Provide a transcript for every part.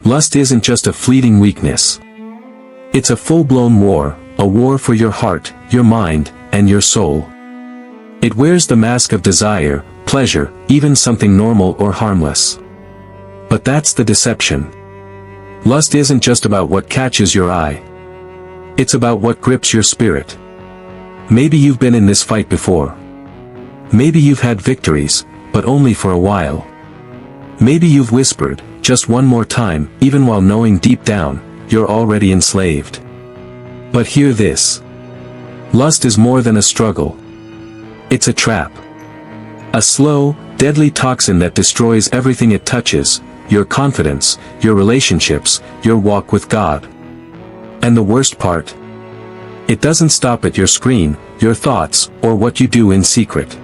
Lust isn't just a fleeting weakness. It's a full-blown war, a war for your heart, your mind, and your soul. It wears the mask of desire, pleasure, even something normal or harmless. But that's the deception. Lust isn't just about what catches your eye. It's about what grips your spirit. Maybe you've been in this fight before. Maybe you've had victories, but only for a while. Maybe you've whispered, just one more time, even while knowing deep down, you're already enslaved. But hear this. Lust is more than a struggle. It's a trap. A slow, deadly toxin that destroys everything it touches, your confidence, your relationships, your walk with God. And the worst part? It doesn't stop at your screen, your thoughts, or what you do in secret.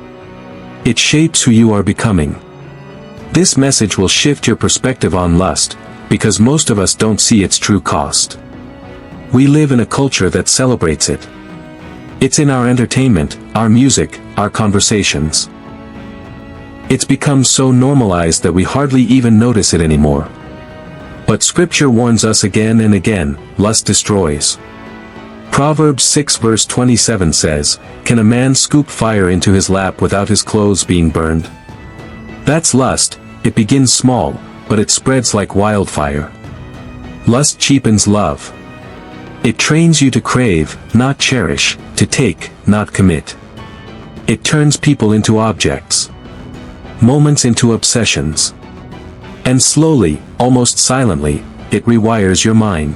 It shapes who you are becoming. This message will shift your perspective on lust, because most of us don't see its true cost. We live in a culture that celebrates it. It's in our entertainment, our music, our conversations. It's become so normalized that we hardly even notice it anymore. But Scripture warns us again and again, lust destroys. Proverbs 6 verse 27 says, "Can a man scoop fire into his lap without his clothes being burned?" That's lust. It begins small, but it spreads like wildfire. Lust cheapens love. It trains you to crave, not cherish, to take, not commit. It turns people into objects. Moments into obsessions. And slowly, almost silently, it rewires your mind.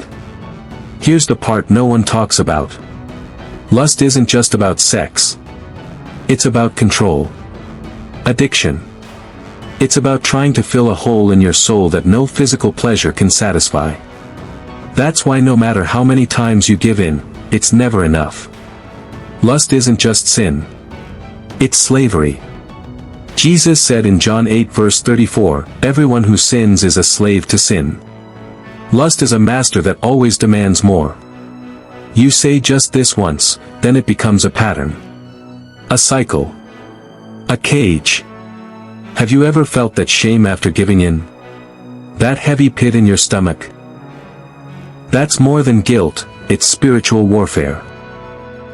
Here's the part no one talks about. Lust isn't just about sex. It's about control. Addiction. It's about trying to fill a hole in your soul that no physical pleasure can satisfy. That's why no matter how many times you give in, it's never enough. Lust isn't just sin. It's slavery. Jesus said in John 8 verse 34, "Everyone who sins is a slave to sin." Lust is a master that always demands more. You say just this once, then it becomes a pattern. A cycle. A cage. Have you ever felt that shame after giving in? That heavy pit in your stomach? That's more than guilt, it's spiritual warfare.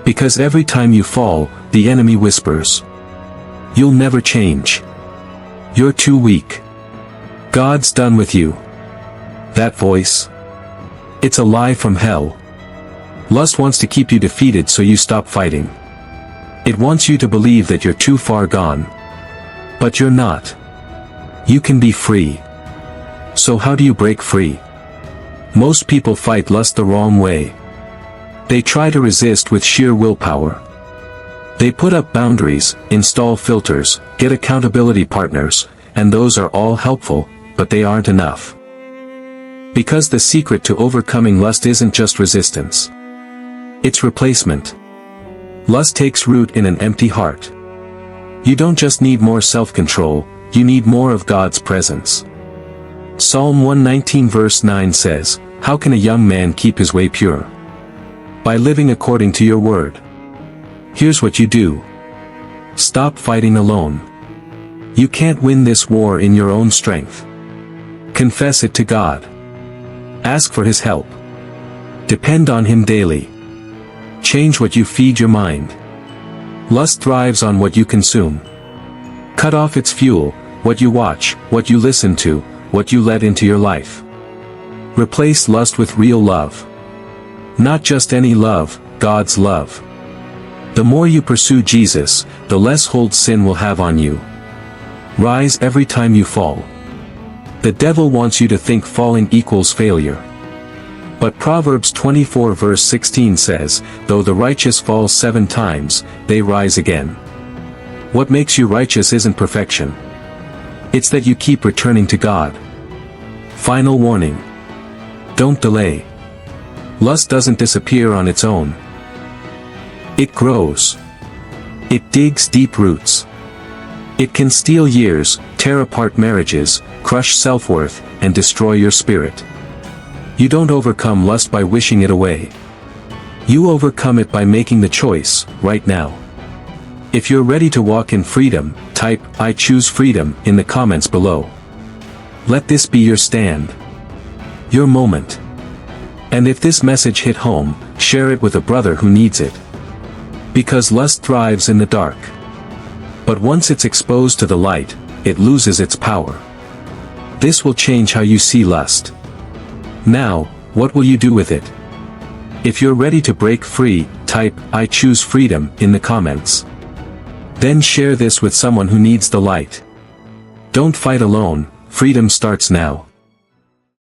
Because every time you fall, the enemy whispers, "You'll never change. You're too weak. God's done with you." That voice? It's a lie from hell. Lust wants to keep you defeated so you stop fighting. It wants you to believe that you're too far gone. But you're not. You can be free. So how do you break free? Most people fight lust the wrong way. They try to resist with sheer willpower. They put up boundaries, install filters, get accountability partners, and those are all helpful, but they aren't enough. Because the secret to overcoming lust isn't just resistance. It's replacement. Lust takes root in an empty heart. You don't just need more self-control, you need more of God's presence. Psalm 119 verse 9 says, "How can a young man keep his way pure? By living according to your word." Here's what you do. Stop fighting alone. You can't win this war in your own strength. Confess it to God. Ask for His help. Depend on Him daily. Change what you feed your mind. Lust thrives on what you consume. Cut off its fuel, what you watch, what you listen to, what you let into your life. Replace lust with real love. Not just any love, God's love. The more you pursue Jesus, the less hold sin will have on you. Rise every time you fall. The devil wants you to think falling equals failure. But Proverbs 24 verse 16 says, "Though the righteous fall 7 times, they rise again." What makes you righteous isn't perfection. It's that you keep returning to God. Final warning. Don't delay. Lust doesn't disappear on its own. It grows. It digs deep roots. It can steal years, tear apart marriages, crush self-worth, and destroy your spirit. You don't overcome lust by wishing it away. You overcome it by making the choice, right now. If you're ready to walk in freedom, type, "I choose freedom," in the comments below. Let this be your stand. your moment. And if this message hit home, share it with a brother who needs it. Because lust thrives in the dark. But once it's exposed to the light, it loses its power. This will change how you see lust. Now, what will you do with it? If you're ready to break free, type, "I choose freedom," in the comments. Then share this with someone who needs the light. Don't fight alone, freedom starts now.